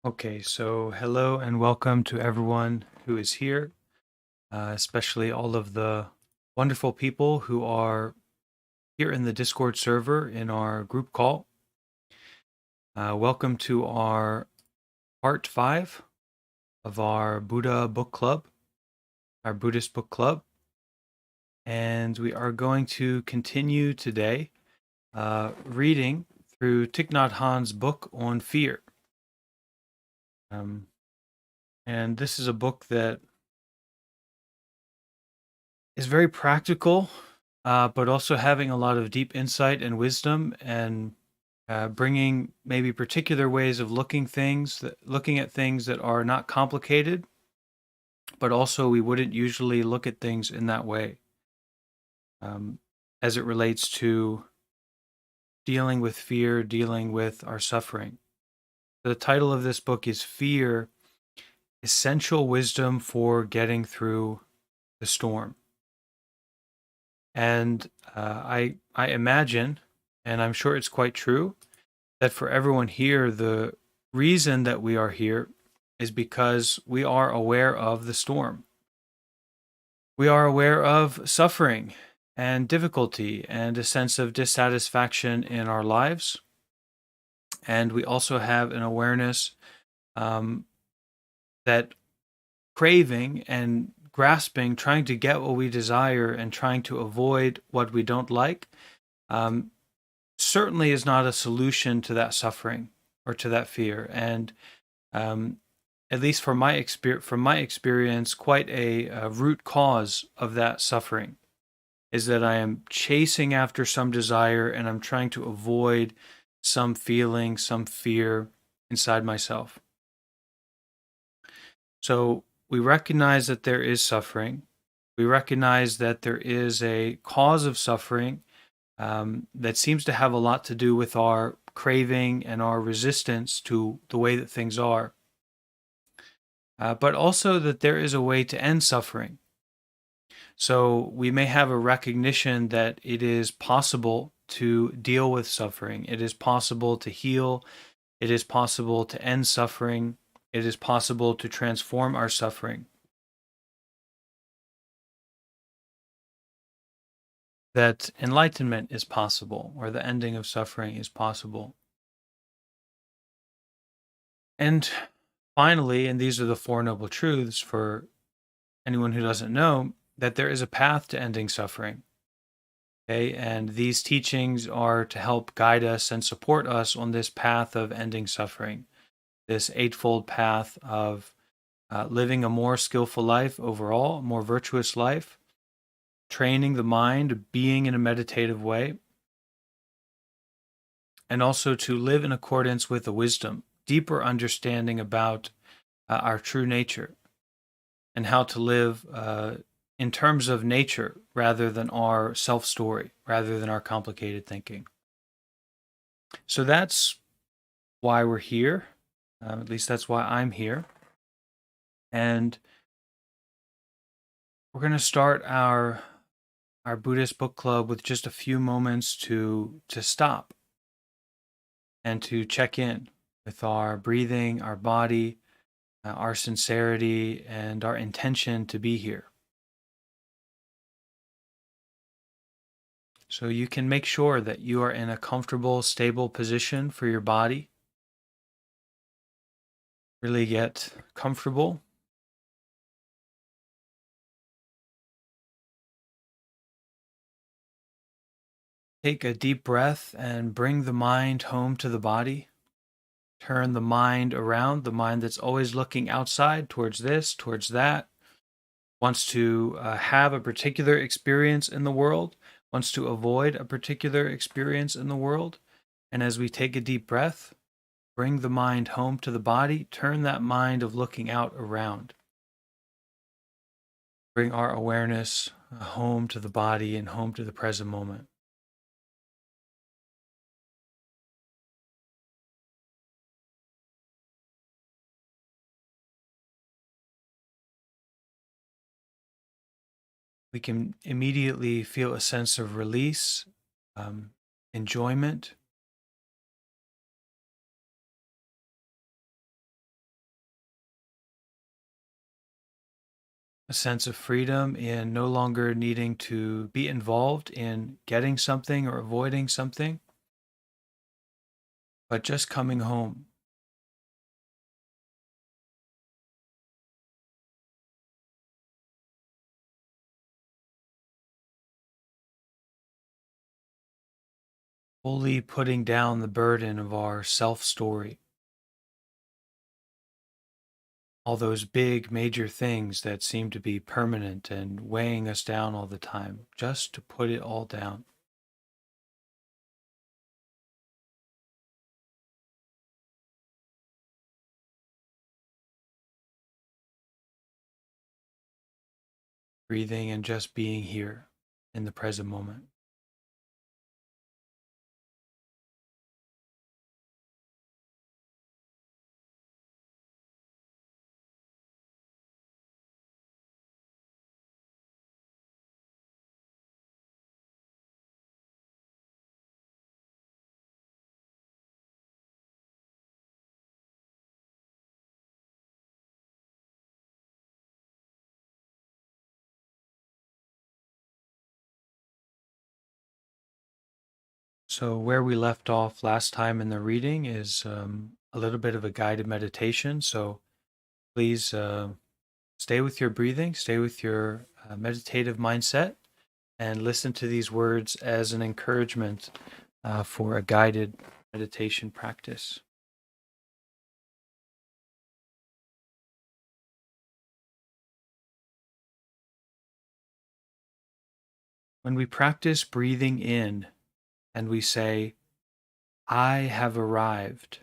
Okay, so hello and welcome to everyone who is here, especially all of the wonderful people who are here in the Discord server in our group call. Welcome to our part 5 of our Buddha book club, our Buddhist book club. And we are going to continue today reading through Thich Nhat Hanh's book on fear. And this is a book that is very practical, but also having a lot of deep insight and wisdom, and bringing maybe particular ways of looking at things that are not complicated, but also we wouldn't usually look at things in that way, um, as it relates to dealing with fear, dealing with our suffering. The title of this book is Fear: Essential Wisdom for Getting Through the Storm. And I imagine, and I'm sure it's quite true, that for everyone here, the reason that we are here is because we are aware of the storm. We are aware of suffering and difficulty and a sense of dissatisfaction in our lives. And we also have an awareness that craving and grasping, trying to get what we desire and trying to avoid what we don't like, certainly is not a solution to that suffering or to that fear. And at least from my experience, quite a root cause of that suffering is that I am chasing after some desire and I'm trying to avoid some feeling, some fear inside myself. So we recognize that there is suffering. We recognize that there is a cause of suffering that seems to have a lot to do with our craving and our resistance to the way that things are. But also that there is a way to end suffering. So we may have a recognition that it is possible to deal with suffering. It is possible to heal. It is possible to end suffering. It is possible to transform our suffering. That enlightenment is possible, or the ending of suffering is possible. And finally, and these are the Four Noble Truths for anyone who doesn't know, that there is a path to ending suffering. Okay, and these teachings are to help guide us and support us on this path of ending suffering, this eightfold path of living a more skillful life overall, a more virtuous life, training the mind, being in a meditative way, and also to live in accordance with the wisdom, deeper understanding about our true nature and how to live in terms of nature rather than our self-story, rather than our complicated thinking. So that's why we're here. At least that's why I'm here. And we're going to start our Buddhist book club with just a few moments to stop and to check in with our breathing, our body, our sincerity, and our intention to be here. So you can make sure that you are in a comfortable, stable position for your body. Really get comfortable. Take a deep breath and bring the mind home to the body. Turn the mind around, the mind that's always looking outside towards this, towards that, wants to have a particular experience in the world, wants to avoid a particular experience in the world. And as we take a deep breath, bring the mind home to the body, turn that mind of looking out around. Bring our awareness home to the body and home to the present moment. We can immediately feel a sense of release, enjoyment. a sense of freedom in no longer needing to be involved in getting something or avoiding something, but just coming home. Fully putting down the burden of our self story, all those big major things that seem to be permanent and weighing us down all the time, just to put it all down. Breathing and just being here in the present moment. So, where we left off last time in the reading is a little bit of a guided meditation. So, please stay with your breathing, stay with your meditative mindset, and listen to these words as an encouragement for a guided meditation practice. When we practice breathing in and we say, I have arrived,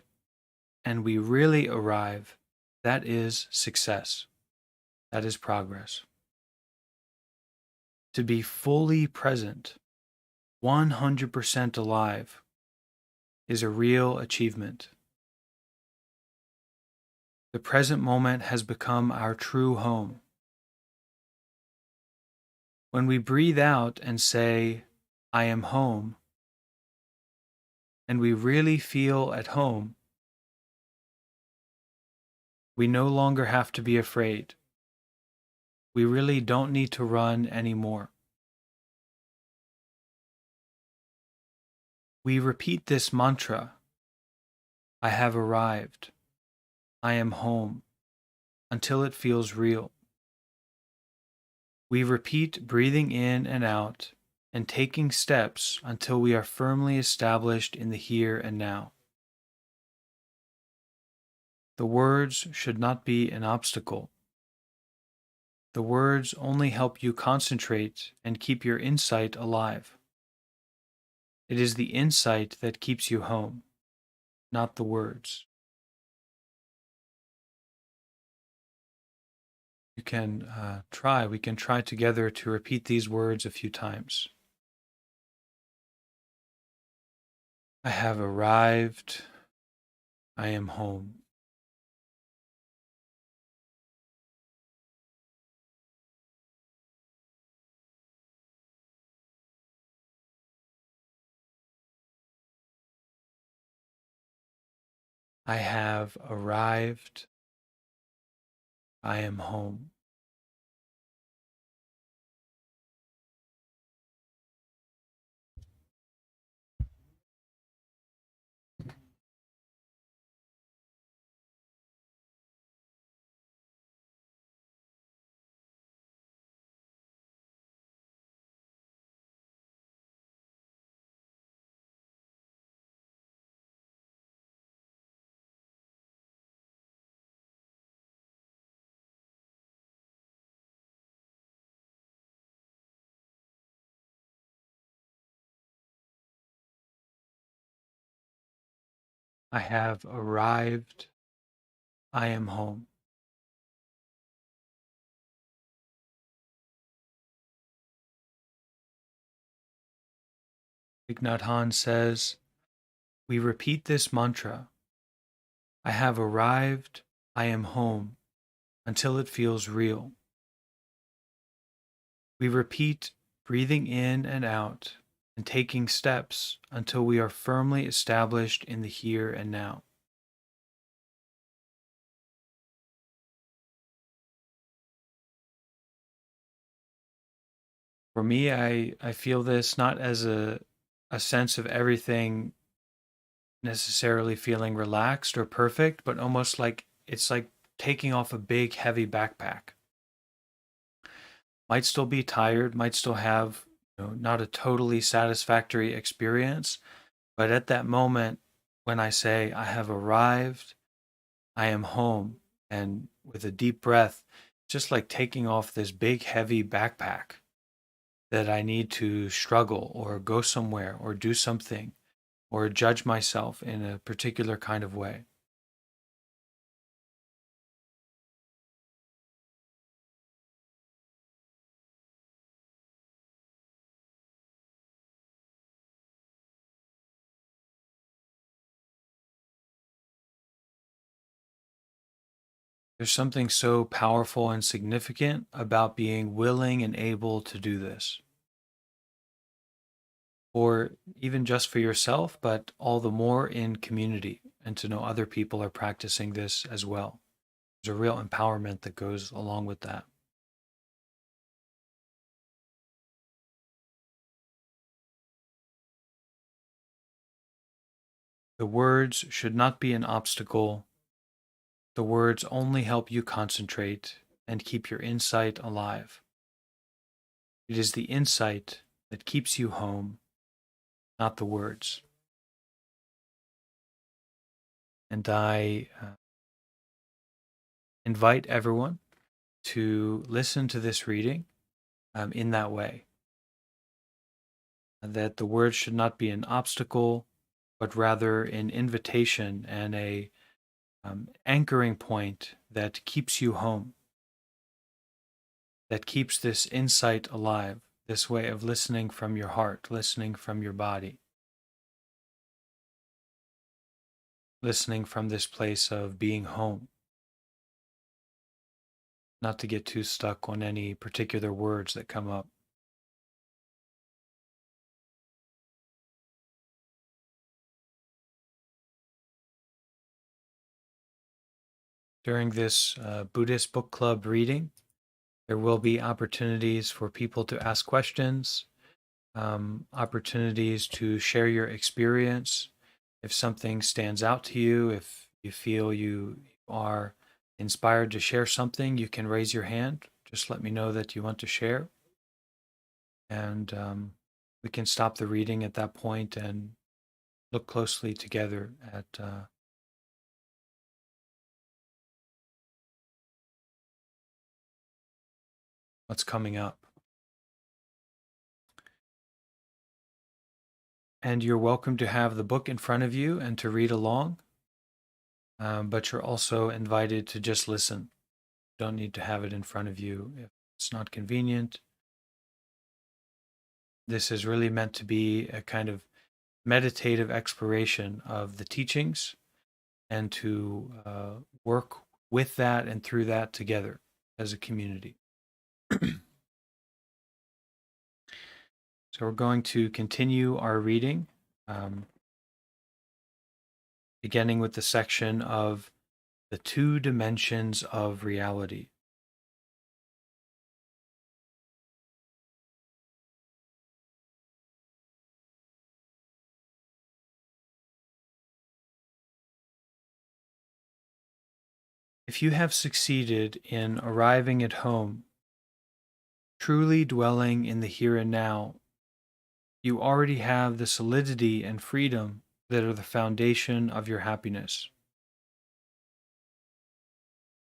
and we really arrive, that is success. That is progress. To be fully present, 100% alive, is a real achievement. The present moment has become our true home. When we breathe out and say, I am home, and we really feel at home, we no longer have to be afraid. We really don't need to run anymore. We repeat this mantra, I have arrived, I am home, until it feels real. We repeat breathing in and out and taking steps until we are firmly established in the here and now. The words should not be an obstacle. The words only help you concentrate and keep your insight alive. It is the insight that keeps you home, not the words. We can try together to repeat these words a few times. I have arrived. I am home. I have arrived. I am home. I have arrived. I am home. Thich Nhat Hanh says, we repeat this mantra, I have arrived. I am home, until it feels real. We repeat breathing in and out and taking steps until we are firmly established in the here and now. For me, I feel this not as a sense of everything necessarily feeling relaxed or perfect, but almost like it's like taking off a big, heavy backpack. Might still be tired, might still have, not a totally satisfactory experience, but at that moment when I say, I have arrived, I am home, and with a deep breath, just like taking off this big, heavy backpack that I need to struggle or go somewhere or do something or judge myself in a particular kind of way. There's something so powerful and significant about being willing and able to do this, or even just for yourself, but all the more in community and to know other people are practicing this as well. There's a real empowerment that goes along with that. The words should not be an obstacle. The words only help you concentrate and keep your insight alive. It is the insight that keeps you home, not the words. And I invite everyone to listen to this reading in that way, that the words should not be an obstacle, but rather an invitation and a anchoring point that keeps you home, that keeps this insight alive, this way of listening from your heart, listening from your body, listening from this place of being home, not to get too stuck on any particular words that come up. During this Buddhist book club reading, there will be opportunities for people to ask questions, opportunities to share your experience. If something stands out to you, if you feel you are inspired to share something, you can raise your hand. Just let me know that you want to share. And we can stop the reading at that point and look closely together at what's coming up. And you're welcome to have the book in front of you and to read along, but you're also invited to just listen. You don't need to have it in front of you if it's not convenient. This is really meant to be a kind of meditative exploration of the teachings and to work with that and through that together as a community. So we're going to continue our reading, beginning with the section of the two dimensions of reality. If you have succeeded in arriving at home, truly dwelling in the here and now, you already have the solidity and freedom that are the foundation of your happiness.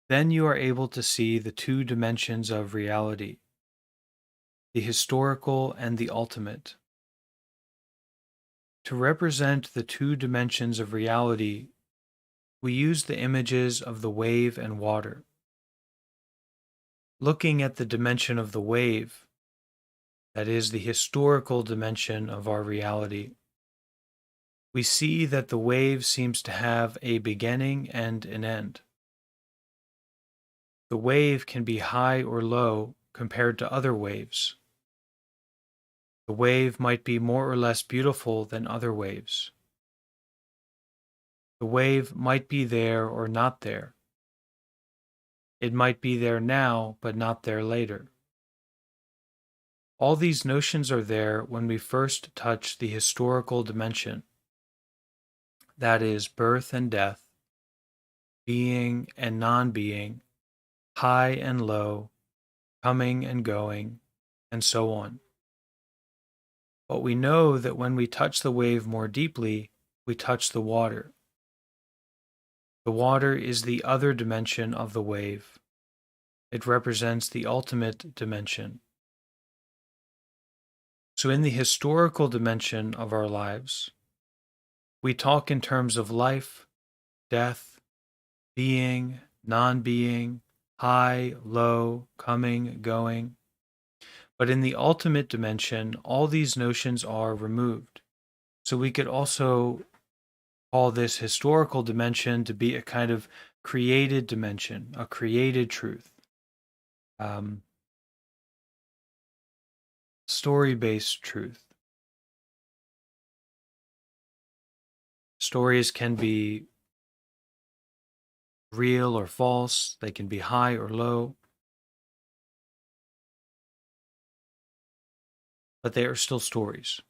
Then you are able to see the two dimensions of reality, the historical and the ultimate. To represent the two dimensions of reality, we use the images of the wave and water. Looking at the dimension of the wave, that is the historical dimension of our reality, we see that the wave seems to have a beginning and an end. The wave can be high or low compared to other waves. The wave might be more or less beautiful than other waves. The wave might be there or not there. It might be there now, but not there later. All these notions are there when we first touch the historical dimension, that is, birth and death, being and non-being, high and low, coming and going, and so on. But we know that when we touch the wave more deeply, we touch the water. The water is the other dimension of the wave. It represents the ultimate dimension. So in the historical dimension of our lives, we talk in terms of life, death, being, non-being, high, low, coming, going. But in the ultimate dimension, all these notions are removed. So we could also call this historical dimension to be a kind of created dimension, a created truth. Story-based truth. Stories can be real or false, they can be high or low, but they are still stories.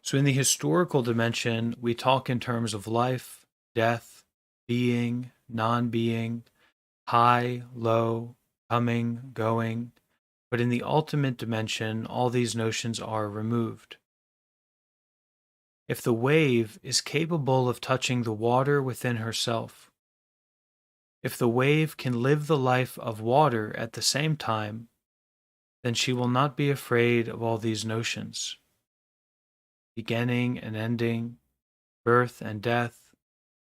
So in the historical dimension, we talk in terms of life, death, being, non-being, high, low, coming, going. But in the ultimate dimension, all these notions are removed. If the wave is capable of touching the water within herself, if the wave can live the life of water at the same time, then she will not be afraid of all these notions. Beginning and ending, birth and death,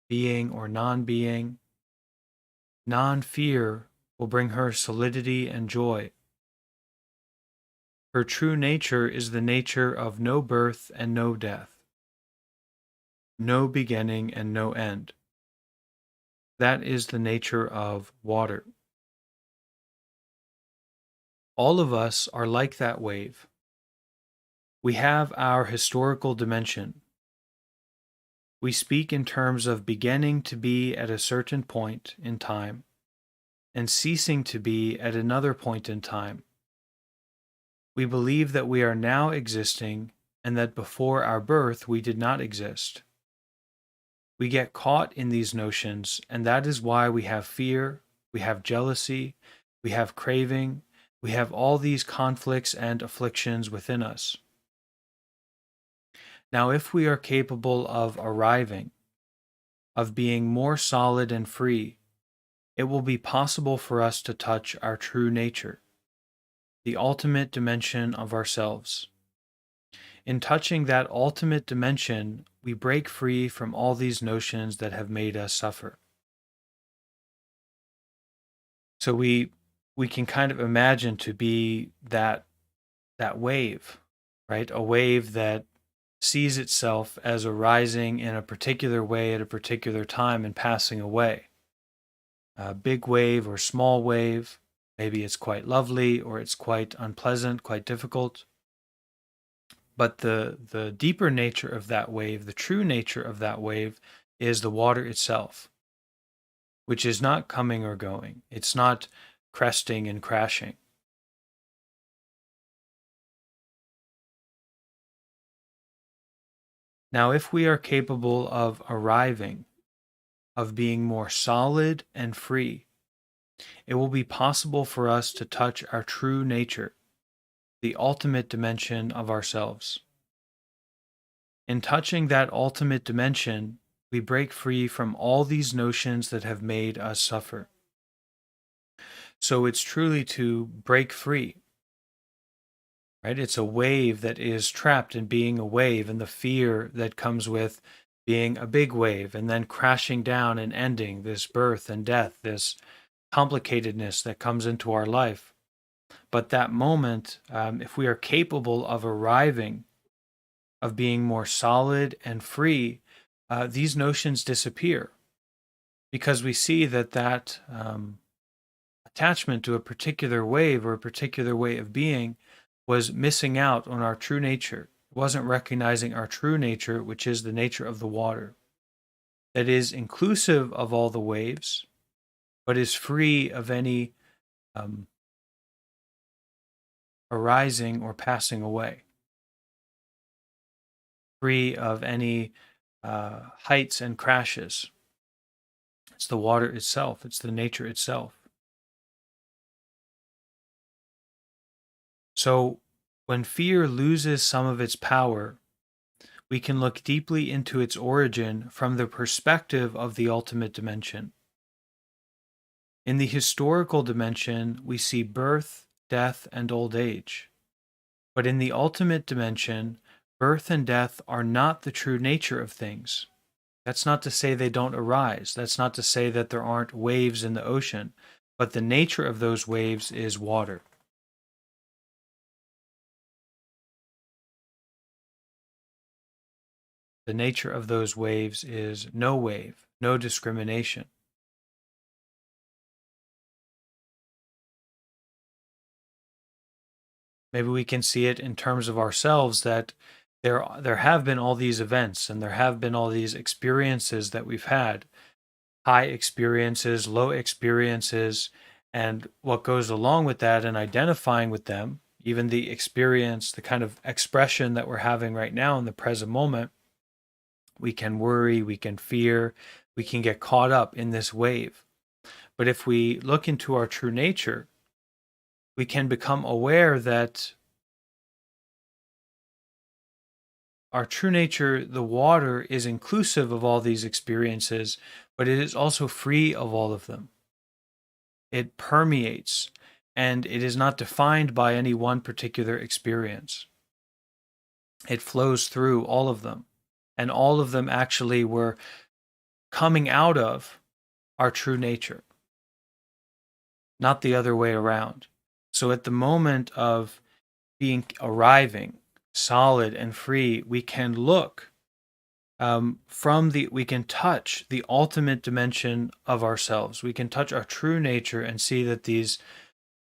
being or non-being. Non-fear will bring her solidity and joy. Her true nature is the nature of no birth and no death, no beginning and no end. That is the nature of water. All of us are like that wave. We have our historical dimension. We speak in terms of beginning to be at a certain point in time and ceasing to be at another point in time. We believe that we are now existing and that before our birth we did not exist. We get caught in these notions, and that is why we have fear, we have jealousy, we have craving, we have all these conflicts and afflictions within us. Now, if we are capable of arriving, of being more solid and free, it will be possible for us to touch our true nature, the ultimate dimension of ourselves. In touching that ultimate dimension, we break free from all these notions that have made us suffer. So we can kind of imagine to be that wave, right? A wave that sees itself as arising in a particular way at a particular time and passing away. A big wave or small wave, maybe it's quite lovely or it's quite unpleasant, quite difficult. But the deeper nature of that wave, the true nature of that wave, is the water itself, which is not coming or going. It's not cresting and crashing. Now, if we are capable of arriving, of being more solid and free, it will be possible for us to touch our true nature, the ultimate dimension of ourselves. In touching that ultimate dimension, we break free from all these notions that have made us suffer. So it's truly to break free, right? It's a wave that is trapped in being a wave, and the fear that comes with being a big wave and then crashing down and ending, this birth and death, this complicatedness that comes into our life. But that moment, if we are capable of arriving, of being more solid and free, these notions disappear, because we see that attachment to a particular wave or a particular way of being was missing out on our true nature. It wasn't recognizing our true nature, which is the nature of the water, that is inclusive of all the waves, but is free of any arising or passing away, free of any heights and crashes. It's the water itself, it's the nature itself. So when fear loses some of its power, we can look deeply into its origin from the perspective of the ultimate dimension. In the historical dimension, we see birth, death, and old age. But in the ultimate dimension, birth and death are not the true nature of things. That's not to say they don't arise. That's not to say that there aren't waves in the ocean. But the nature of those waves is water. The nature of those waves is no wave, no discrimination. Maybe we can see it in terms of ourselves that there have been all these events and there have been all these experiences that we've had, high experiences, low experiences, and what goes along with that and identifying with them, even the experience, the kind of expression that we're having right now in the present moment. We can worry, we can fear, we can get caught up in this wave. But if we look into our true nature, we can become aware that our true nature, the water, is inclusive of all these experiences, but it is also free of all of them. It permeates, and it is not defined by any one particular experience. It flows through all of them, and all of them actually were coming out of our true nature, not the other way around. So at the moment of arriving solid and free, we can look we can touch the ultimate dimension of ourselves. We can touch our true nature and see that these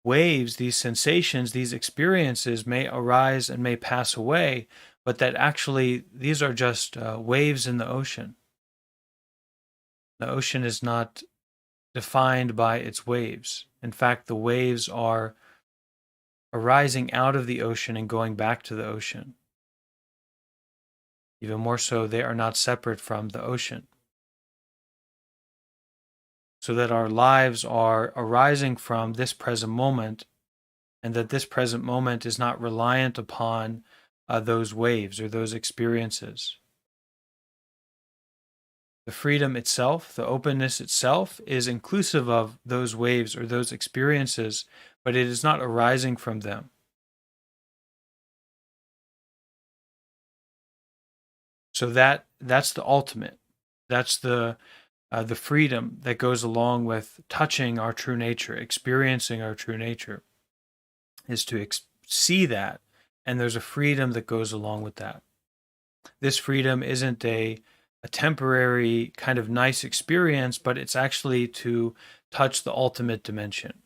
waves, these sensations, these experiences may arise and may pass away, but that actually these are just waves in the ocean. The ocean is not defined by its waves. In fact, the waves are arising out of the ocean and going back to the ocean. Even more so, they are not separate from the ocean. So that our lives are arising from this present moment, and that this present moment is not reliant upon those waves or those experiences. The freedom itself, the openness itself, is inclusive of those waves or those experiences, but it is not arising from them. So that's the ultimate. That's the freedom that goes along with touching our true nature, experiencing our true nature, is to see that, and there's a freedom that goes along with that. This freedom isn't a temporary kind of nice experience, but it's actually to touch the ultimate dimension.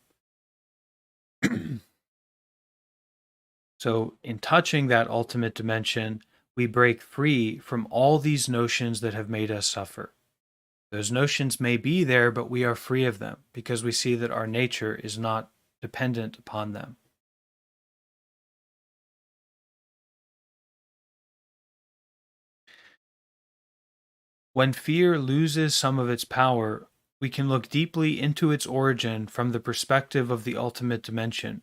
So in touching that ultimate dimension, we break free from all these notions that have made us suffer. Those notions may be there, but we are free of them because we see that our nature is not dependent upon them. When fear loses some of its power, we can look deeply into its origin from the perspective of the ultimate dimension.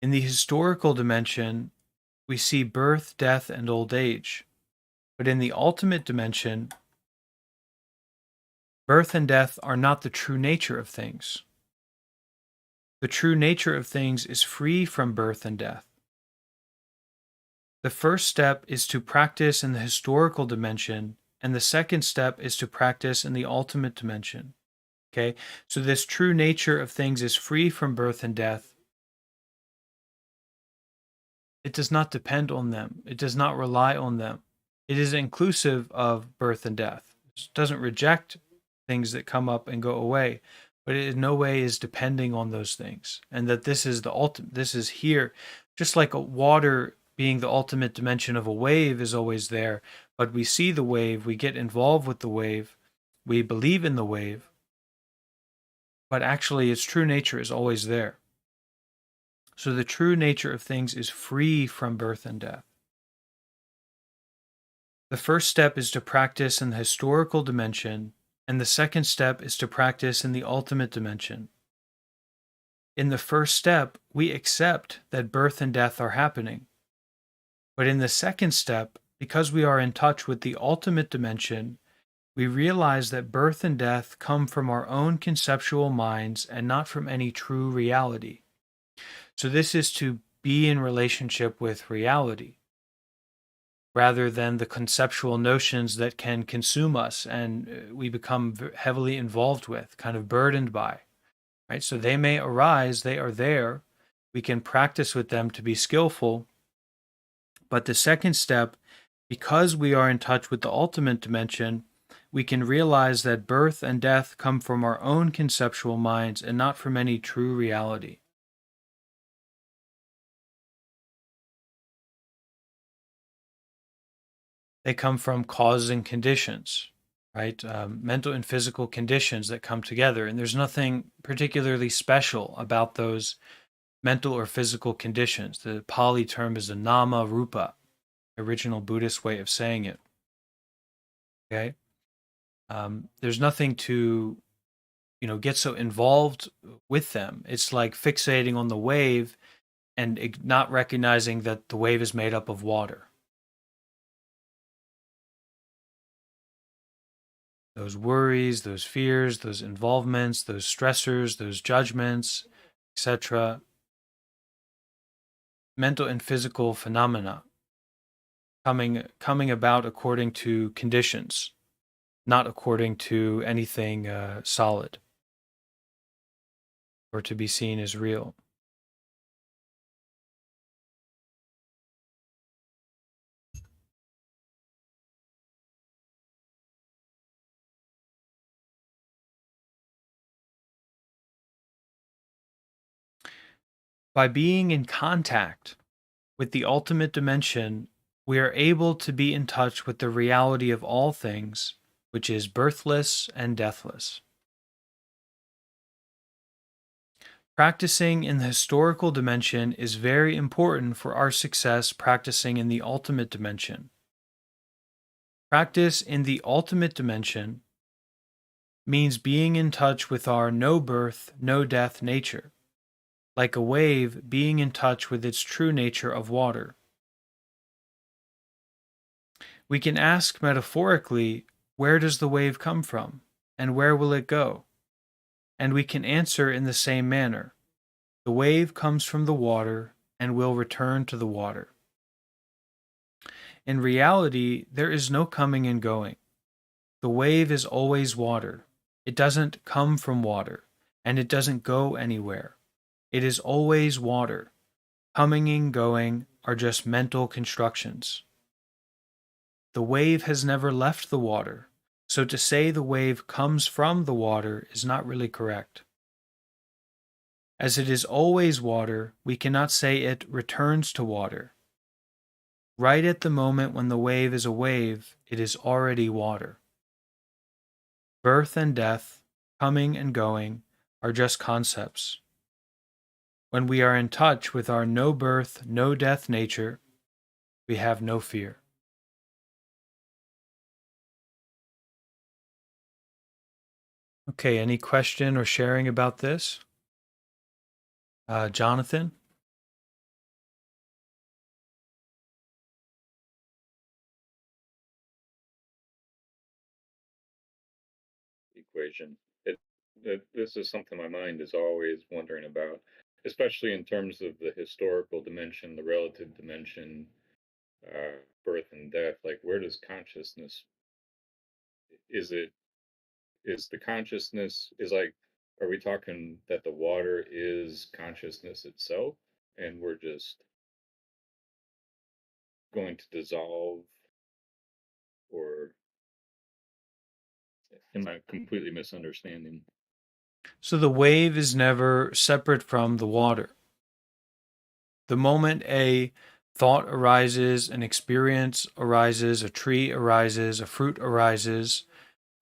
In the historical dimension, we see birth, death, and old age. But in the ultimate dimension, birth and death are not the true nature of things. The true nature of things is free from birth and death. The first step is to practice in the historical dimension, and the second step is to practice in the ultimate dimension. Okay? So this true nature of things is free from birth and death. It does not depend on them. It does not rely on them. It is inclusive of birth and death. It doesn't reject things that come up and go away, but it in no way is depending on those things. And that this is the ultimate, this is here. Just like a water being the ultimate dimension of a wave is always there, but we see the wave, we get involved with the wave, we believe in the wave, but actually its true nature is always there. So the true nature of things is free from birth and death. The first step is to practice in the historical dimension, and the second step is to practice in the ultimate dimension. In the first step, we accept that birth and death are happening. But in the second step, because we are in touch with the ultimate dimension, we realize that birth and death come from our own conceptual minds and not from any true reality. So this is to be in relationship with reality, rather than the conceptual notions that can consume us and we become heavily involved with, kind of burdened by, right? So they may arise, they are there. We can practice with them to be skillful. But the second step, because we are in touch with the ultimate dimension, we can realize that birth and death come from our own conceptual minds and not from any true reality. They come from causes and conditions, right? Mental and physical conditions that come together. And there's nothing particularly special about those mental or physical conditions. The Pali term is the nama rupa, original Buddhist way of saying it. Okay. There's nothing to, get so involved with them. It's like fixating on the wave and not recognizing that the wave is made up of water. Those worries, those fears, those involvements, those stressors, those judgments, etc., mental and physical phenomena coming about according to conditions, not according to anything solid or to be seen as real. By being in contact with the ultimate dimension, we are able to be in touch with the reality of all things, which is birthless and deathless. Practicing in the historical dimension is very important for our success practicing in the ultimate dimension. Practice in the ultimate dimension means being in touch with our no birth, no death nature, like a wave being in touch with its true nature of water. We can ask metaphorically, where does the wave come from, and where will it go? And we can answer in the same manner. The wave comes from the water and will return to the water. In reality, there is no coming and going. The wave is always water. It doesn't come from water, and it doesn't go anywhere. It is always water. Coming and going are just mental constructions. The wave has never left the water, so to say the wave comes from the water is not really correct. As it is always water, we cannot say it returns to water. Right at the moment when the wave is a wave, it is already water. Birth and death, coming and going, are just concepts. When we are in touch with our no birth, no death nature, we have no fear. Okay, any question or sharing about this? Jonathan? Equation. This is something my mind is always wondering about, especially in terms of the historical dimension, the relative dimension, birth and death. Like, where does consciousness? Is it is the consciousness is like? Are we talking that the water is consciousness itself, and we're just going to dissolve, or am I completely misunderstanding? So the wave is never separate from the water. The moment a thought arises, an experience arises, a tree arises, a fruit arises,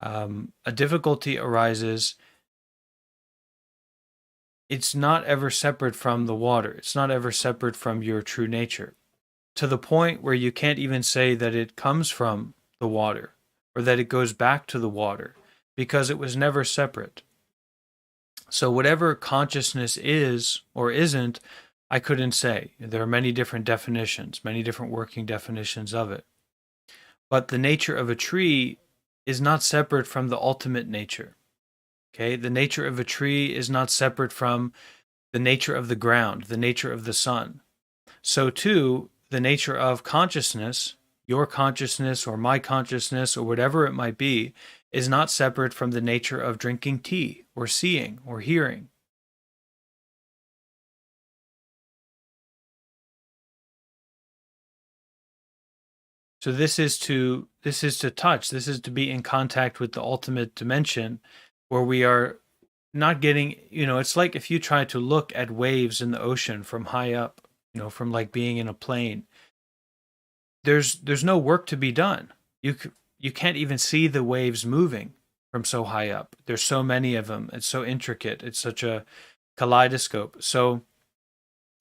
a difficulty arises, it's not ever separate from the water. It's not ever separate from your true nature, to the point where you can't even say that it comes from the water or that it goes back to the water, because it was never separate. So, whatever consciousness is or isn't, I couldn't say. There are many different definitions, many different working definitions of it. But the nature of a tree is not separate from the ultimate nature. Okay, the nature of a tree is not separate from the nature of the ground, the nature of the sun. So, too, the nature of consciousness, your consciousness or my consciousness or whatever it might be, is not separate from the nature of drinking tea or seeing or hearing. So this is to touch, this is to be in contact with the ultimate dimension, where we are not getting, it's like if you try to look at waves in the ocean from high up, from like being in a plane. There's no work to be done. You can't even see the waves moving from so high up. There's so many of them. It's so intricate. It's such a kaleidoscope. So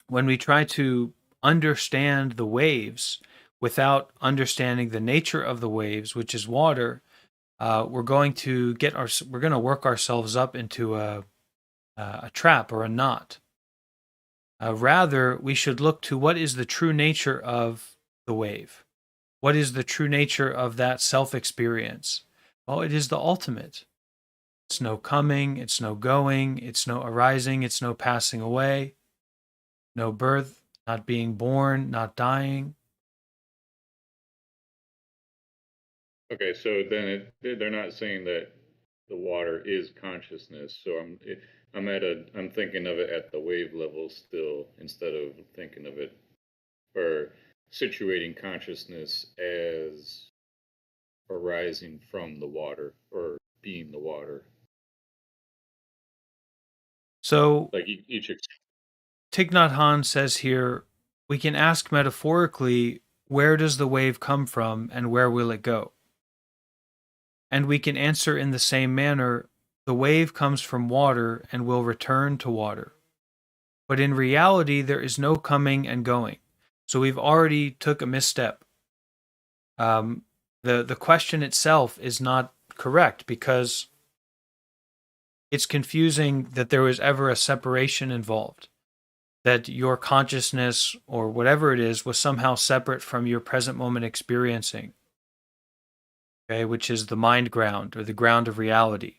when we try to understand the waves without understanding the nature of the waves, which is water, we're going to work ourselves up into a trap or a knot. Rather, we should look to what is the true nature of the wave. What is the true nature of that self experience? Well, it is the ultimate. It's no coming, it's no going, it's no arising, it's no passing away, no birth, not being born, not dying. Okay, so then they're not saying that the water is consciousness. So I'm thinking of it at the wave level still, instead of thinking of it or situating consciousness as arising from the water or being the water. So Like each Thich Nhat Hanh says here, we can ask metaphorically, where does the wave come from and where will it go? And we can answer in the same manner, the wave comes from water and will return to water. But in reality, there is no coming and going. So we've already took a misstep. The question itself is not correct, because it's confusing that there was ever a separation involved, that your consciousness or whatever it is was somehow separate from your present moment experiencing, okay, which is the mind ground or the ground of reality.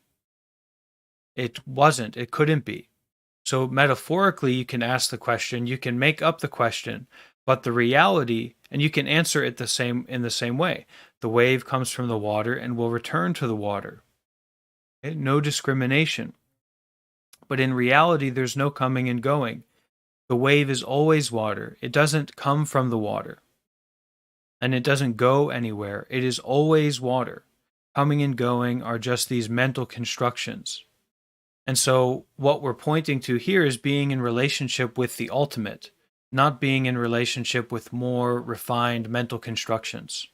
It wasn't, it couldn't be. So metaphorically, you can ask the question, you can make up the question, but the reality, and you can answer it in the same way. The wave comes from the water and will return to the water. Okay? No discrimination. But in reality, there's no coming and going. The wave is always water. It doesn't come from the water, and it doesn't go anywhere. It is always water. Coming and going are just these mental constructions. And so, what we're pointing to here is being in relationship with the ultimate, not being in relationship with more refined mental constructions.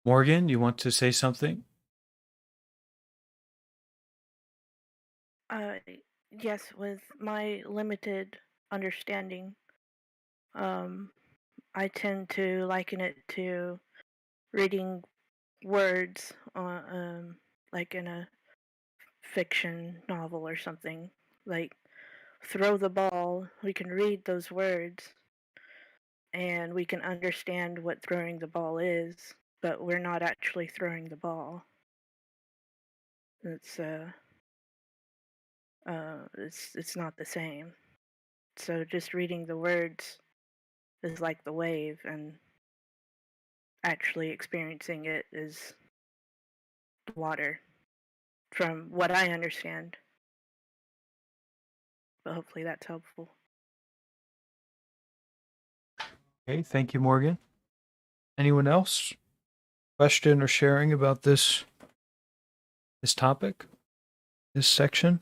Morgan, you want to say something? Uh, yes, with my limited understanding, um, I tend to liken it to reading words, like in a fiction novel or something. Like, throw the ball, we can read those words and we can understand what throwing the ball is, but we're not actually throwing the ball. It's it's not the same. So just reading the words is like the wave, and actually experiencing it is water, from what I understand. But hopefully that's helpful. Okay, thank you, Morgan. Anyone else? Question or sharing about this topic, this section?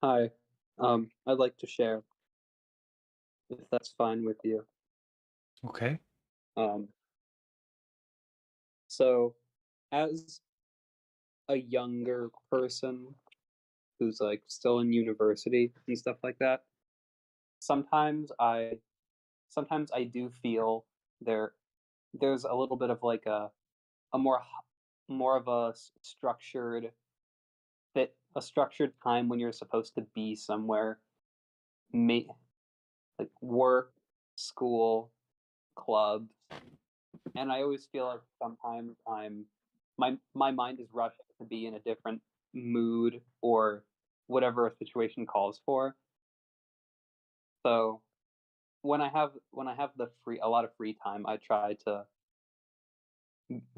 Hi. I'd like to share, if that's fine with you. Okay. Um, so as a younger person who's like still in university and stuff like that, sometimes I sometimes I do feel there there's a little bit of like a more of structured a structured time when you're supposed to be somewhere, may, like work, school, clubs, and I always feel like sometimes my mind is rushed to be in a different mood or whatever a situation calls for. So when I have the free a lot of free time, I try to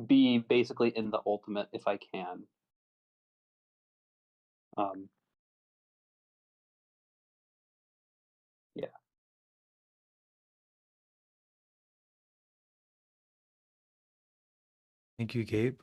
be basically in the ultimate if I can. Um, yeah. Thank you, Gabe.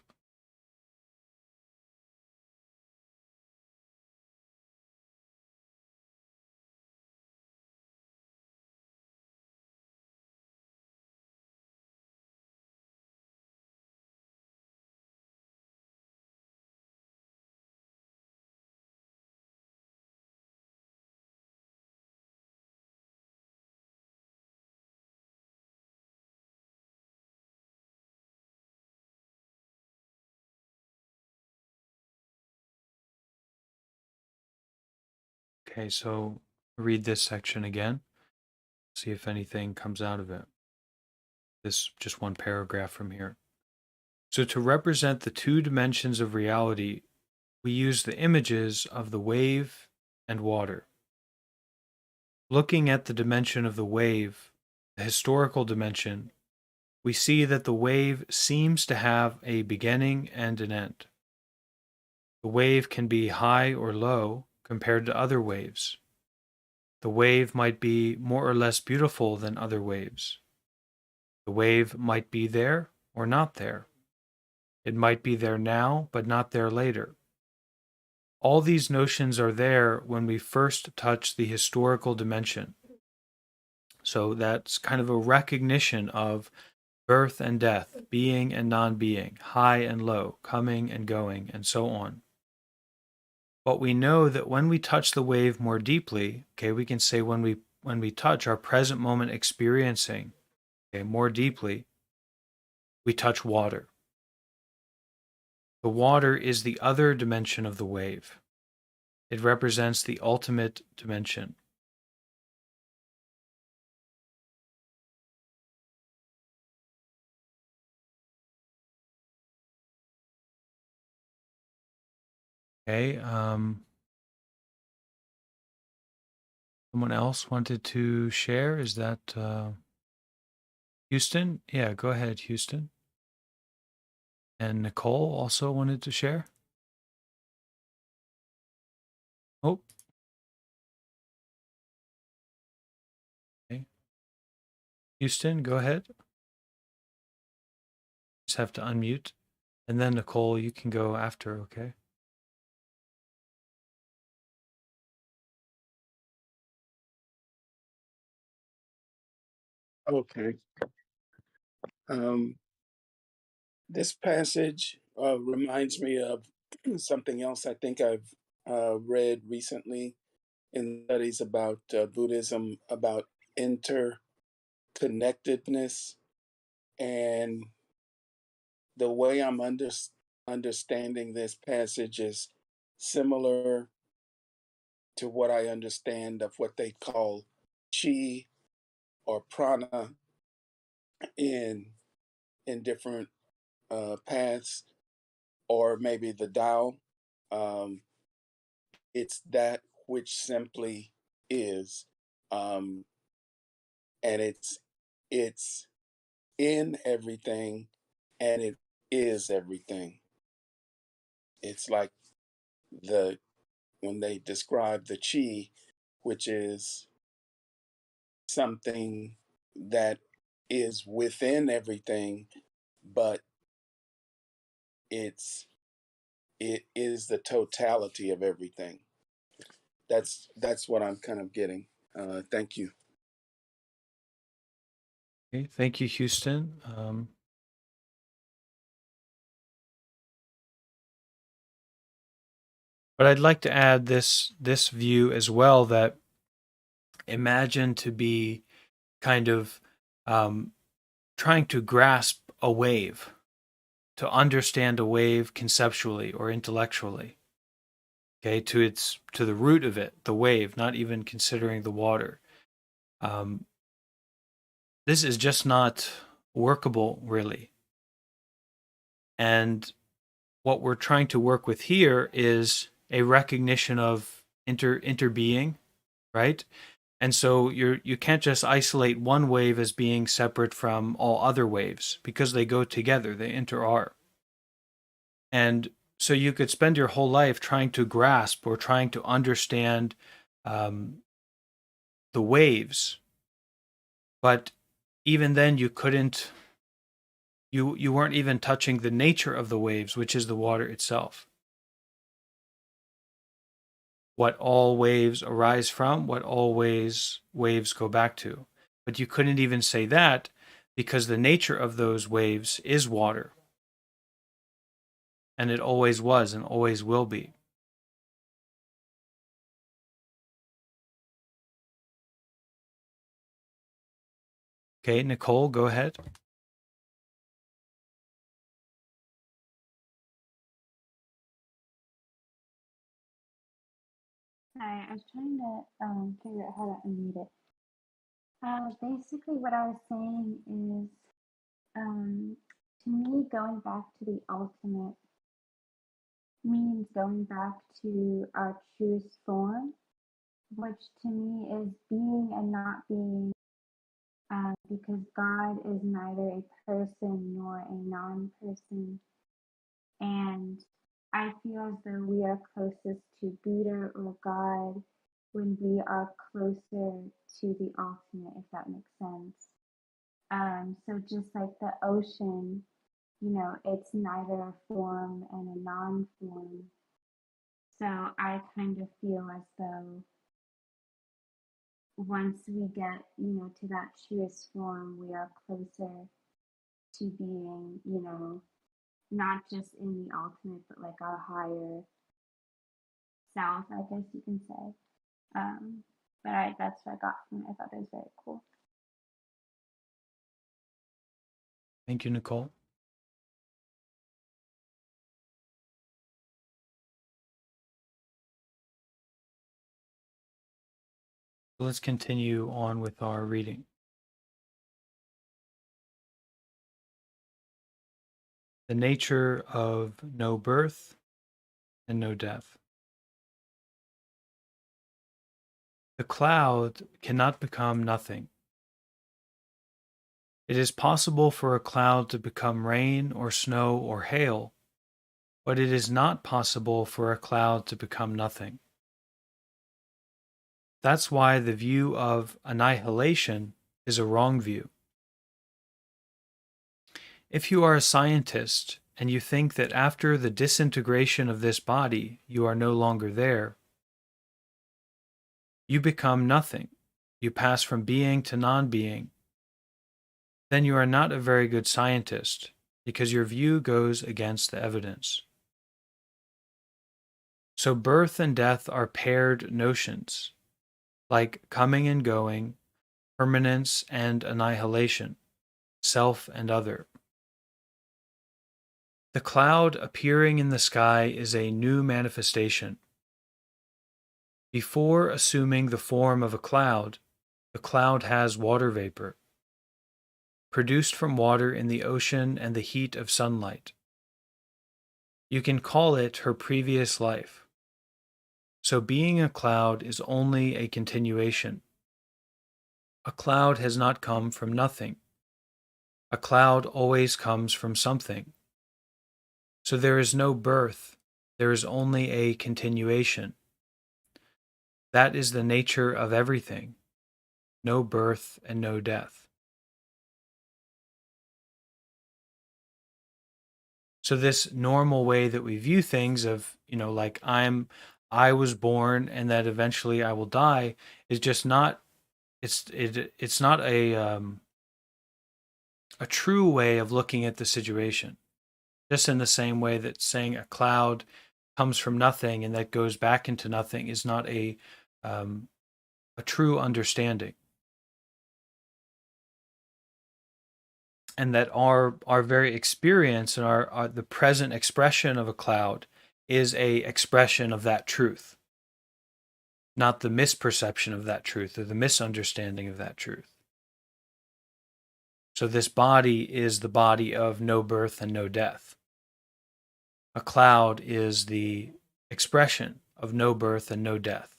Okay, so read this section again. See if anything comes out of it. This just one paragraph from here. So to represent the two dimensions of reality, we use the images of the wave and water. Looking at the dimension of the wave, the historical dimension, we see that the wave seems to have a beginning and an end. The wave can be high or low compared to other waves. The wave might be more or less beautiful than other waves. The wave might be there or not there. It might be there now, but not there later. All these notions are there when we first touch the historical dimension. So that's kind of a recognition of birth and death, being and non being, high and low, coming and going, and so on. But we know that when we touch the wave more deeply, okay, we can say when we touch our present moment experiencing, okay, more deeply, we touch water. The water is the other dimension of the wave. It represents the ultimate dimension. Okay. Someone else wanted to share? Is that Houston? Yeah, go ahead, Houston. And Nicole also wanted to share. Oh, okay. Houston, go ahead. Just have to unmute. And then Nicole, you can go after, okay? Okay. Um, this passage reminds me of something else I think I've read recently in studies about Buddhism, about interconnectedness. And the way I'm understanding this passage is similar to what I understand of what they call chi or prana in different paths, or maybe the Tao. Um, it's that which simply is, um, and it's in everything, and it is everything. It's like the when they describe the chi, which is something that is within everything, but it is the totality of everything. that's what I'm kind of getting. Thank you. Okay, thank you, Houston. But I'd like to add this view as well, that imagine to be kind of trying to grasp a wave, to understand a wave conceptually or intellectually. Okay, to the root of it, the wave, not even considering the water. This is just not workable, really. And what we're trying to work with here is a recognition of interbeing, right? And so you can't just isolate one wave as being separate from all other waves, because they go together, they inter-are. And so you could spend your whole life trying to grasp or trying to understand the waves, but even then you couldn't, you weren't even touching the nature of the waves, which is the water itself. What all waves arise from, what all waves go back to. But you couldn't even say that, because the nature of those waves is water. And it always was and always will be. Okay, Nicole, go ahead. Hi, I was trying to figure out how to unmute it. Basically, what I was saying is, to me, going back to the ultimate means going back to our truest form, which to me is being and not being, because God is neither a person nor a non-person. And I feel as though we are closest to Buddha or God when we are closer to the ultimate, if that makes sense. So just like the ocean, it's neither a form and a non-form. So I kind of feel as though once we get, to that truest form, we are closer to being, not just in the ultimate, but like our higher self, I guess you can say. But that's what I got from it. I thought that was very cool. Thank you, Nicole. Let's continue on with our reading. The nature of no birth and no death. The cloud cannot become nothing. It is possible for a cloud to become rain or snow or hail, but it is not possible for a cloud to become nothing. That's why the view of annihilation is a wrong view. If you are a scientist and you think that after the disintegration of this body you are no longer there, you become nothing, you pass from being to non-being, then you are not a very good scientist, because your view goes against the evidence. So birth and death are paired notions, like coming and going, permanence and annihilation, self and other. The cloud appearing in the sky is a new manifestation. Before assuming the form of a cloud, the cloud has water vapor, produced from water in the ocean and the heat of sunlight. You can call it her previous life. So being a cloud is only a continuation. A cloud has not come from nothing. A cloud always comes from something. So there is no birth, there is only a continuation. That is the nature of everything. No birth and no death. So this normal way that we view things of, like I was born and that eventually I will die is just not. It's not a true way of looking at the situation. Just in the same way that saying a cloud comes from nothing and that goes back into nothing is not a true understanding. And that our very experience and our the present expression of a cloud is a expression of that truth, not the misperception of that truth or the misunderstanding of that truth. So this body is the body of no birth and no death. A cloud is the expression of no birth and no death.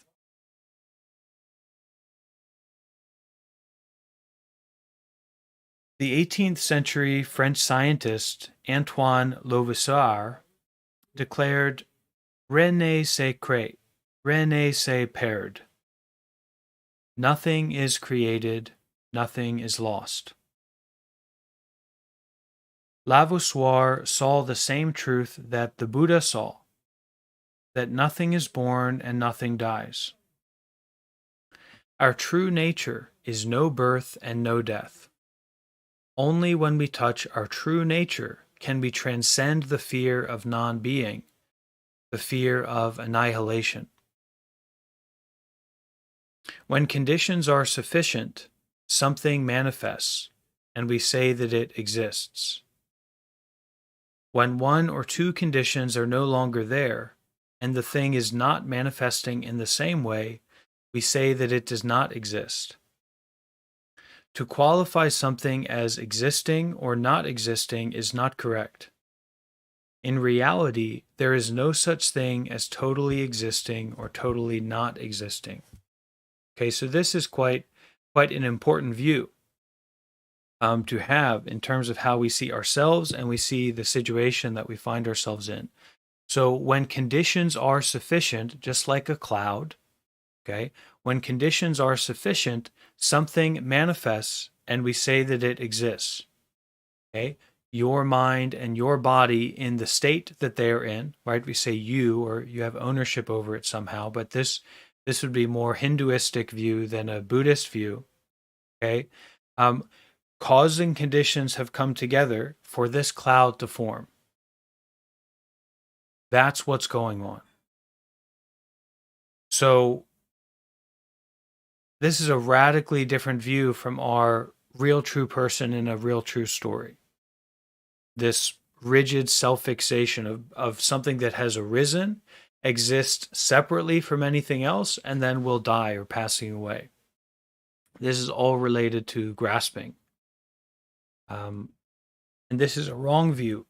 The 18th century French scientist Antoine Lavoisier declared, Rien ne se crée, rien ne se perd. Nothing is created, nothing is lost. Lavoisier saw the same truth that the Buddha saw, that nothing is born and nothing dies. Our true nature is no birth and no death. Only when we touch our true nature can we transcend the fear of non-being, the fear of annihilation. When conditions are sufficient, something manifests, and we say that it exists. When one or two conditions are no longer there, and the thing is not manifesting in the same way, we say that it does not exist. To qualify something as existing or not existing is not correct. In reality, there is no such thing as totally existing or totally not existing. Okay, so this is quite an important view to have in terms of how we see ourselves and we see the situation that we find ourselves in. So when conditions are sufficient, just like a cloud, okay, when conditions are sufficient, something manifests and we say that it exists. Okay, your mind and your body in the state that they are in, right? We say you, or you have ownership over it somehow, but this would be more Hinduistic view than a Buddhist view. Okay, cause and conditions have come together for this cloud to form. That's what's going on. So this is a radically different view from our real true person in a real true story. This rigid self-fixation of something that has arisen, exists separately from anything else, and then will die or passing away. This is all related to grasping. And this is a wrong view.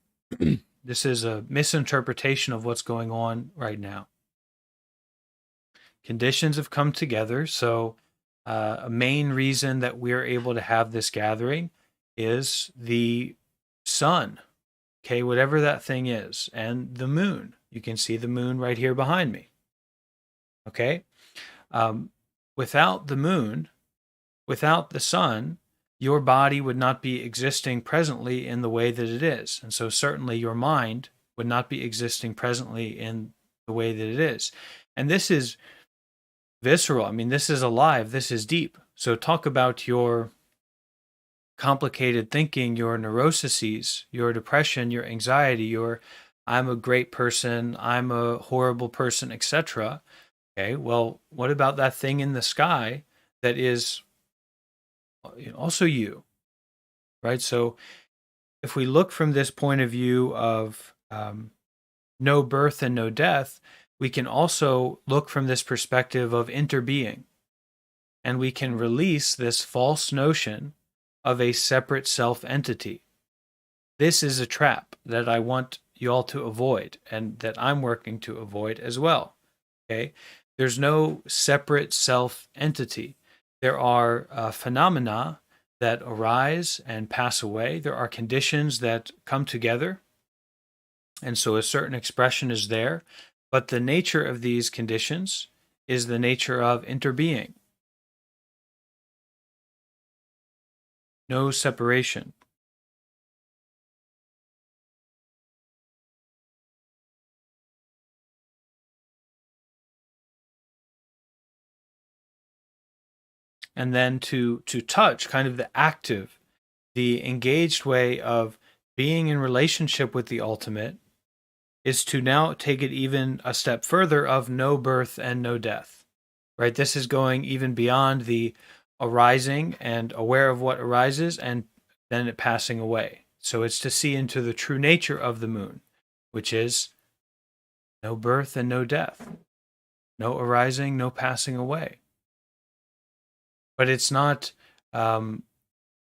This is a misinterpretation of what's going on right now. Conditions have come together, so a main reason that we're able to have this gathering is the sun, okay, whatever that thing is, and the moon. You can see the moon right here behind me, okay? Without the moon, without the sun, your body would not be existing presently in the way that it is. And so certainly your mind would not be existing presently in the way that it is. And this is visceral. I mean, this is alive. This is deep. So talk about your complicated thinking, your neuroses, your depression, your anxiety, your I'm a great person, I'm a horrible person, etc. Okay, well, what about that thing in the sky that is also you, right? So if we look from this point of view of no birth and no death, we can also look from this perspective of interbeing. And we can release this false notion of a separate self-entity. This is a trap that I want you all to avoid and that I'm working to avoid as well. Okay? There's no separate self-entity. There are phenomena that arise and pass away. There are conditions that come together. And so a certain expression is there. But the nature of these conditions is the nature of interbeing. No separation. and then to touch, kind of the active, the engaged way of being in relationship with the ultimate, is to now take it even a step further of no birth and no death, right? This is going even beyond the arising and aware of what arises and then it passing away. So it's to see into the true nature of the moon, which is no birth and no death, no arising, no passing away. But it's not no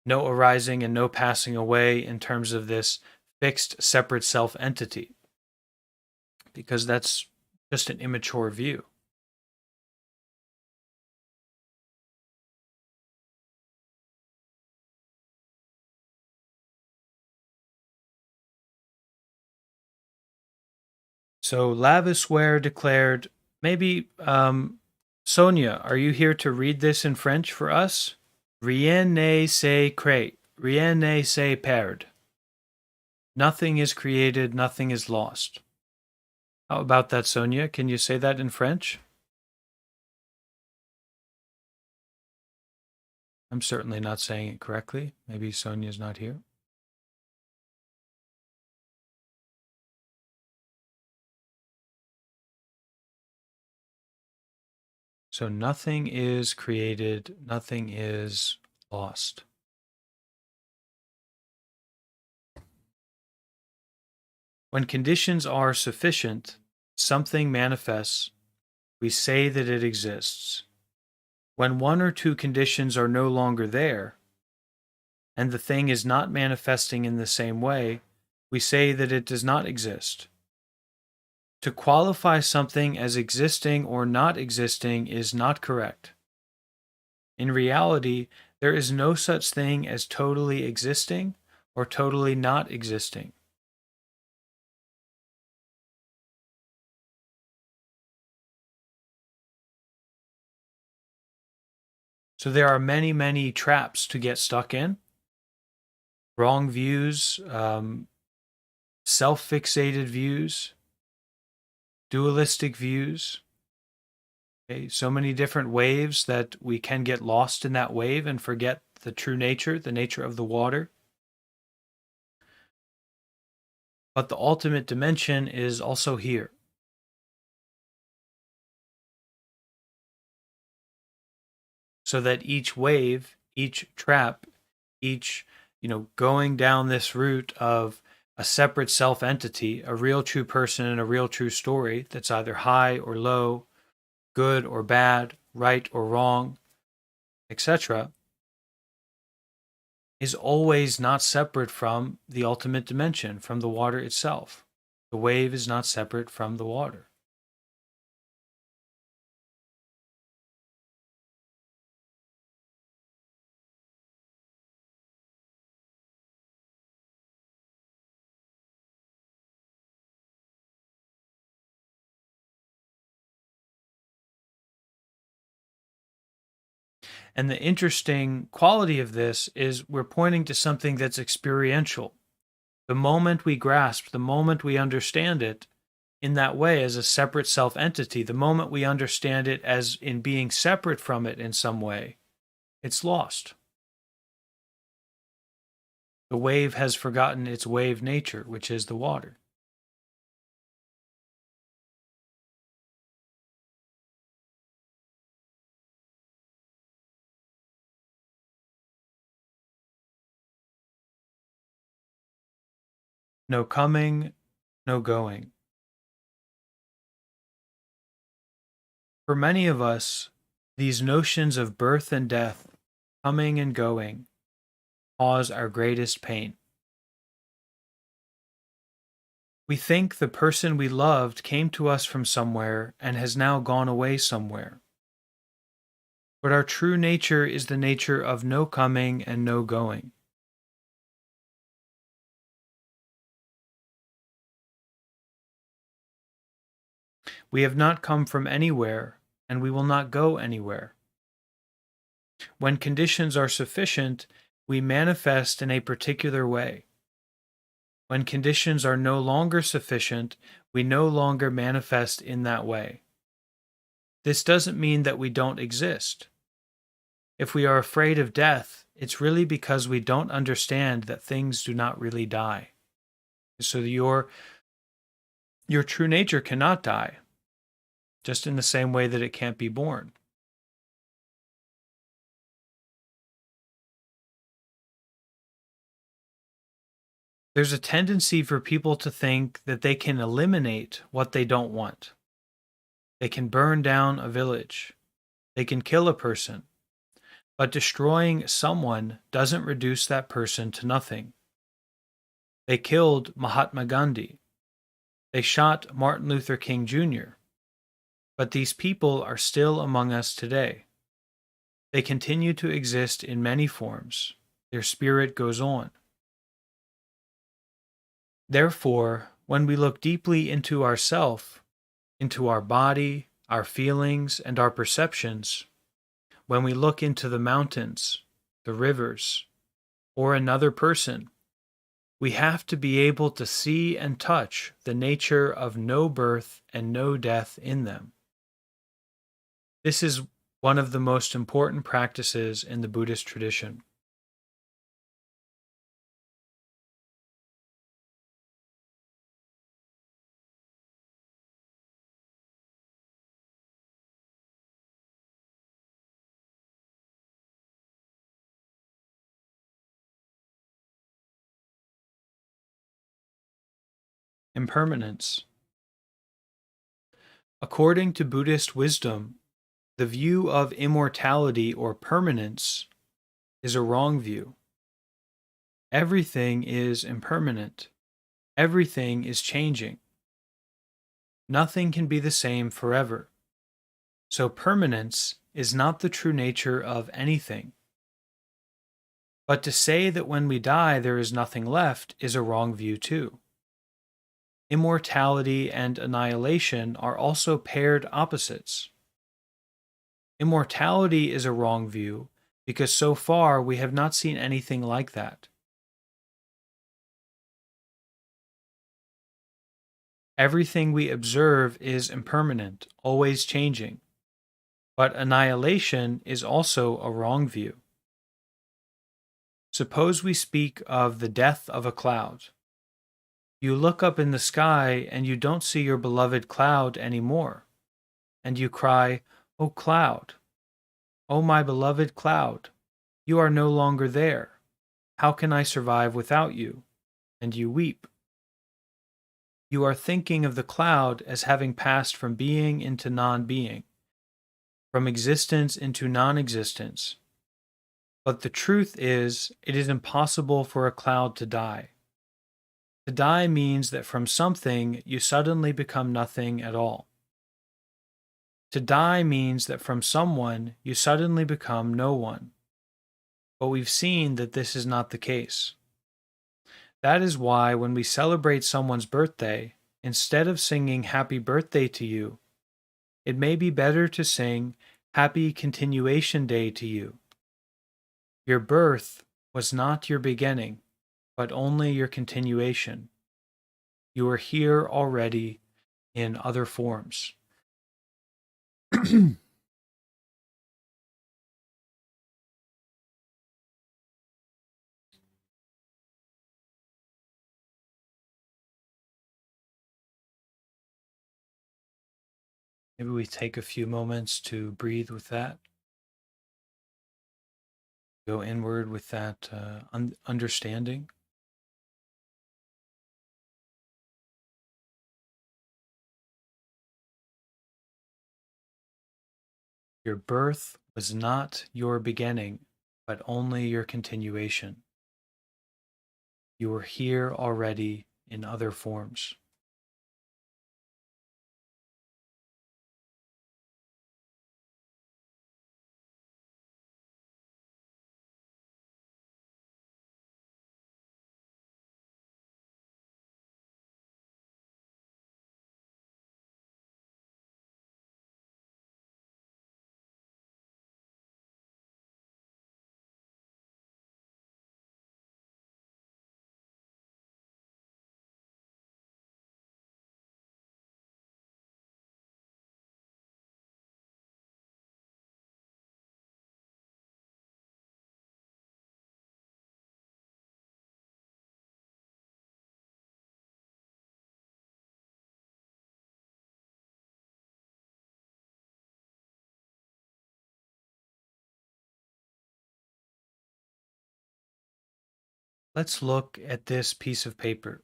arising and no passing away in terms of this fixed, separate self entity, because that's just an immature view. So Lavisware declared, maybe Sonia, are you here to read this in French for us? Rien ne se crée, rien ne se perd. Nothing is created, nothing is lost. How about that, Sonia? Can you say that in French? I'm certainly not saying it correctly. Maybe Sonia's not here. So nothing is created, nothing is lost. When conditions are sufficient, something manifests, we say that it exists. When one or two conditions are no longer there, and the thing is not manifesting in the same way, we say that it does not exist. To qualify something as existing or not existing is not correct. In reality, there is no such thing as totally existing or totally not existing. So there are many, many traps to get stuck in. Wrong views, self-fixated views, dualistic views. Okay, so many different waves that we can get lost in that wave and forget the true nature, the nature of the water. But the ultimate dimension is also here. So that each wave, each trap, each, going down this route of a separate self-entity, a real true person and a real true story that's either high or low, good or bad, right or wrong, etc., is always not separate from the ultimate dimension, from the water itself. The wave is not separate from the water. And the interesting quality of this is we're pointing to something that's experiential. The moment we grasp, the moment we understand it in that way as a separate self-entity, the moment we understand it as in being separate from it in some way, it's lost. The wave has forgotten its wave nature, which is the water. No coming, no going. For many of us, these notions of birth and death, coming and going, cause our greatest pain. We think the person we loved came to us from somewhere and has now gone away somewhere. But our true nature is the nature of no coming and no going. We have not come from anywhere, and we will not go anywhere. When conditions are sufficient, we manifest in a particular way. When conditions are no longer sufficient, we no longer manifest in that way. This doesn't mean that we don't exist. If we are afraid of death, it's really because we don't understand that things do not really die. So your true nature cannot die, just in the same way that it can't be born. There's a tendency for people to think that they can eliminate what they don't want. They can burn down a village. They can kill a person. But destroying someone doesn't reduce that person to nothing. They killed Mahatma Gandhi. They shot Martin Luther King Jr. But these people are still among us today. They continue to exist in many forms. Their spirit goes on. Therefore, when we look deeply into ourself, into our body, our feelings, and our perceptions, when we look into the mountains, the rivers, or another person, we have to be able to see and touch the nature of no birth and no death in them. This is one of the most important practices in the Buddhist tradition. Impermanence. According to Buddhist wisdom, the view of immortality or permanence is a wrong view. Everything is impermanent. Everything is changing. Nothing can be the same forever. So permanence is not the true nature of anything. But to say that when we die there is nothing left is a wrong view too. Immortality and annihilation are also paired opposites. Immortality is a wrong view because so far we have not seen anything like that. Everything we observe is impermanent, always changing. But annihilation is also a wrong view. Suppose we speak of the death of a cloud. You look up in the sky and you don't see your beloved cloud anymore. And you cry, "Oh cloud, oh my beloved cloud, you are no longer there. How can I survive without you?" And you weep. You are thinking of the cloud as having passed from being into non-being, from existence into non-existence. But the truth is, it is impossible for a cloud to die. To die means that from something you suddenly become nothing at all. To die means that from someone you suddenly become no one. But we've seen that this is not the case. That is why when we celebrate someone's birthday, instead of singing "Happy Birthday" to you, it may be better to sing "Happy Continuation Day" to you. Your birth was not your beginning, but only your continuation. You are here already in other forms. Maybe we take a few moments to breathe with that. Go inward with that understanding. Your birth was not your beginning, but only your continuation. You are here already in other forms. Let's look at this piece of paper,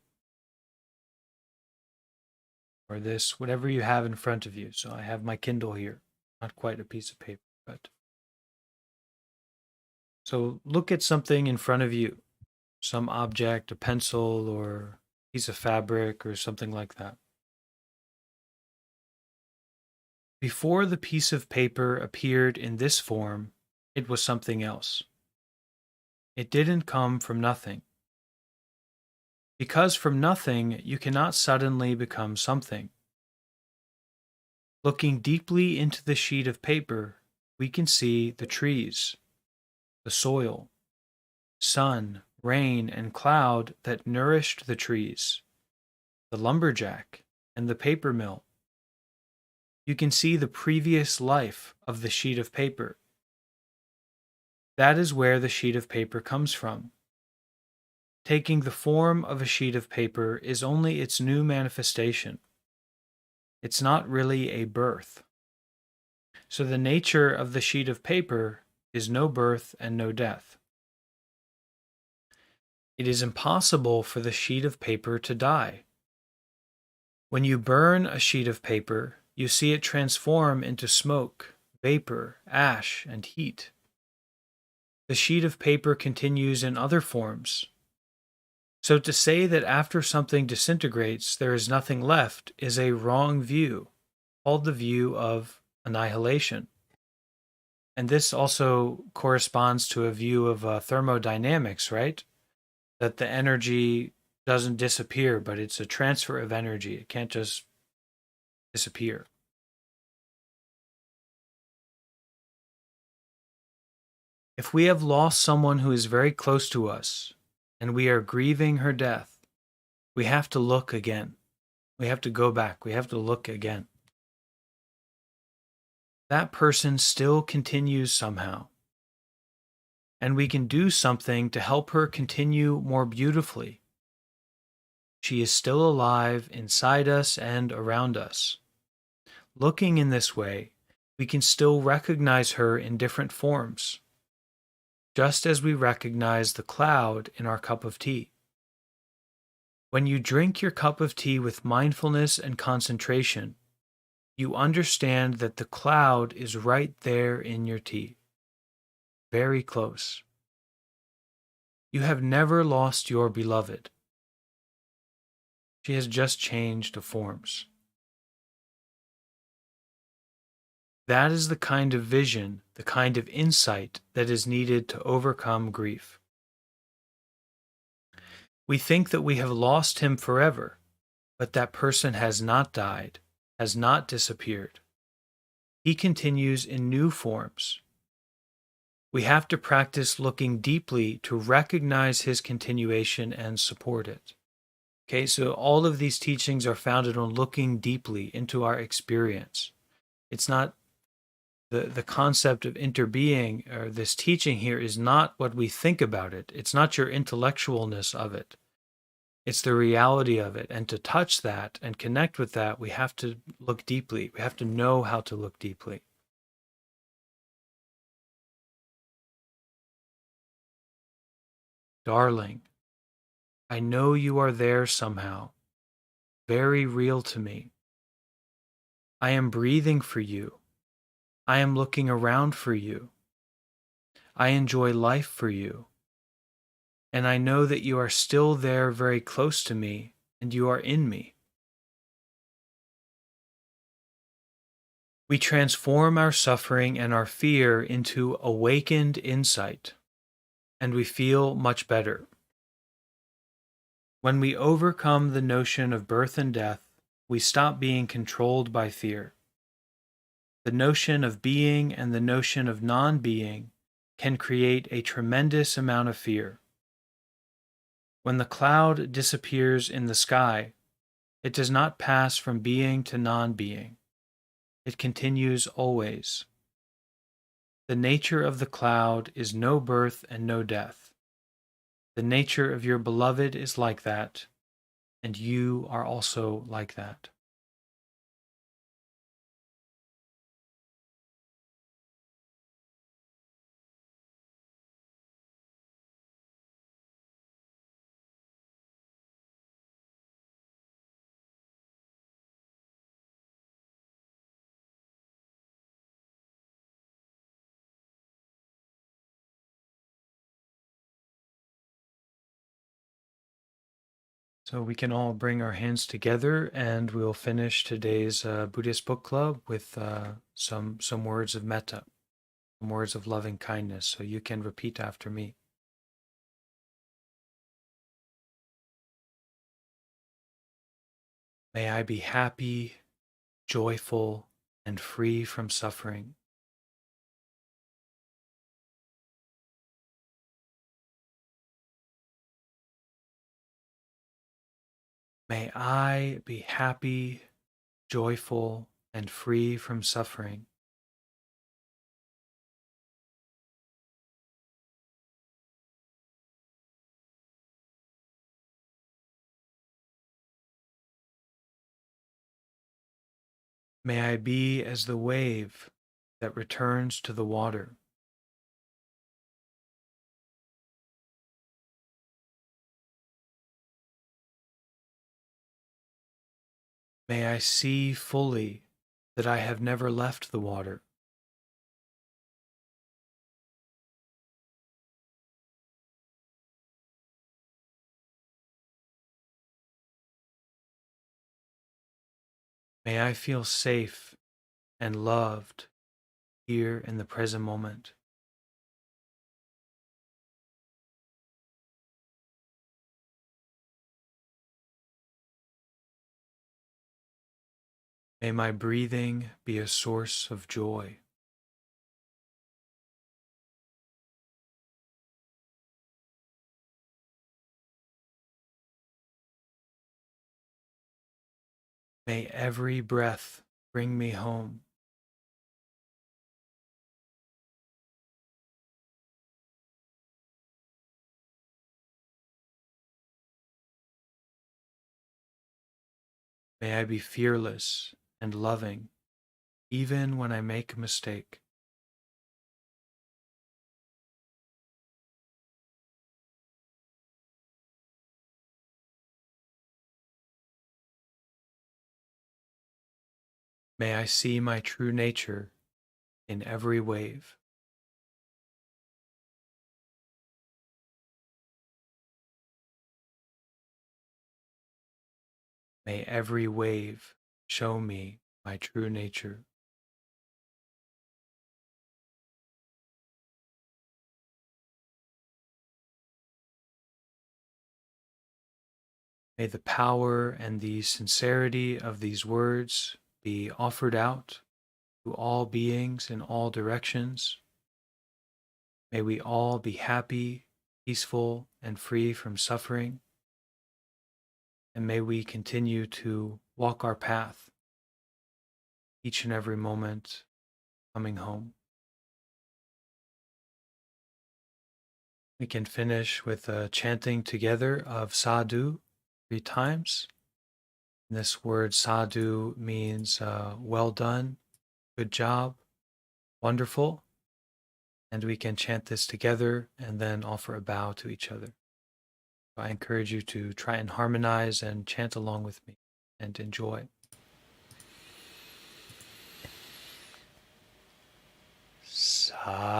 or this, whatever you have in front of you. So I have my Kindle here, not quite a piece of paper, but. So look at something in front of you, some object, a pencil or piece of fabric or something like that. Before the piece of paper appeared in this form, it was something else. It didn't come from nothing. Because from nothing, you cannot suddenly become something. Looking deeply into the sheet of paper, we can see the trees, the soil, sun, rain, and cloud that nourished the trees, the lumberjack, and the paper mill. You can see the previous life of the sheet of paper. That is where the sheet of paper comes from. Taking the form of a sheet of paper is only its new manifestation. It's not really a birth. So the nature of the sheet of paper is no birth and no death. It is impossible for the sheet of paper to die. When you burn a sheet of paper, you see it transform into smoke, vapor, ash, and heat. The sheet of paper continues in other forms. So to say that after something disintegrates there is nothing left is a wrong view, called the view of annihilation. And this also corresponds to a view of thermodynamics, right? That the energy doesn't disappear, but it's a transfer of energy. It can't just disappear. If we have lost someone who is very close to us and we are grieving her death, we have to look again. We have to go back. We have to look again. That person still continues somehow. And we can do something to help her continue more beautifully. She is still alive inside us and around us. Looking in this way, we can still recognize her in different forms, just as we recognize the cloud in our cup of tea. When you drink your cup of tea with mindfulness and concentration, you understand that the cloud is right there in your tea, very close. You have never lost your beloved. She has just changed of forms. That is the kind of vision, the kind of insight that is needed to overcome grief. We think that we have lost him forever, but that person has not died, has not disappeared. He continues in new forms. We have to practice looking deeply to recognize his continuation and support it. Okay, so all of these teachings are founded on looking deeply into our experience. It's not the concept of interbeing, or this teaching here is not what we think about it. It's not your intellectualness of it. It's the reality of it. And to touch that and connect with that, we have to look deeply. We have to know how to look deeply. Darling, I know you are there somehow, very real to me. I am breathing for you. I am looking around for you. I enjoy life for you. And I know that you are still there very close to me, and you are in me. We transform our suffering and our fear into awakened insight, and we feel much better. When we overcome the notion of birth and death, we stop being controlled by fear. The notion of being and the notion of non-being can create a tremendous amount of fear. When the cloud disappears in the sky, it does not pass from being to non-being. It continues always. The nature of the cloud is no birth and no death. The nature of your beloved is like that, and you are also like that. So we can all bring our hands together, and we'll finish today's Buddhist book club with some words of metta, some words of loving kindness. So you can repeat after me. May I be happy, joyful, and free from suffering. May I be happy, joyful, and free from suffering. May I be as the wave that returns to the water. May I see fully that I have never left the water. May I feel safe and loved here in the present moment. May my breathing be a source of joy. May every breath bring me home. May I be fearless and loving even when I make a mistake. May I see my true nature in every wave. May every wave show me my true nature. May the power and the sincerity of these words be offered out to all beings in all directions. May we all be happy, peaceful, and free from suffering. And may we continue to walk our path each and every moment coming home. We can finish with a chanting together of sadhu 3 times. This word sadhu means well done, good job, wonderful. And we can chant this together and then offer a bow to each other. So I encourage you to try and harmonize and chant along with me and enjoy. Sadhu.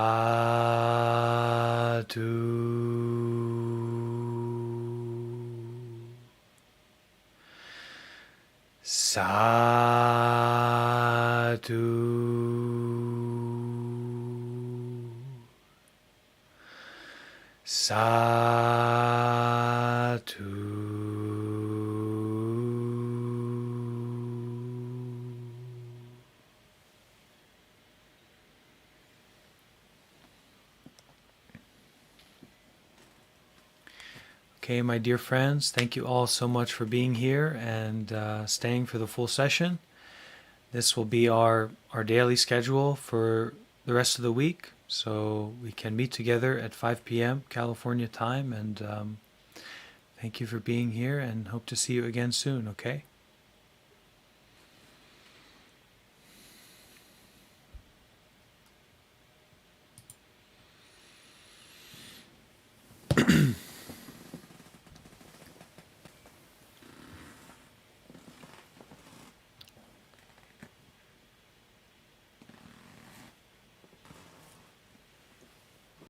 Sadhu. Sadhu. Okay, my dear friends, thank you all so much for being here and staying for the full session. This will be our daily schedule for the rest of the week, so we can meet together at 5 p.m. California time. And thank you for being here, and hope to see you again soon, okay?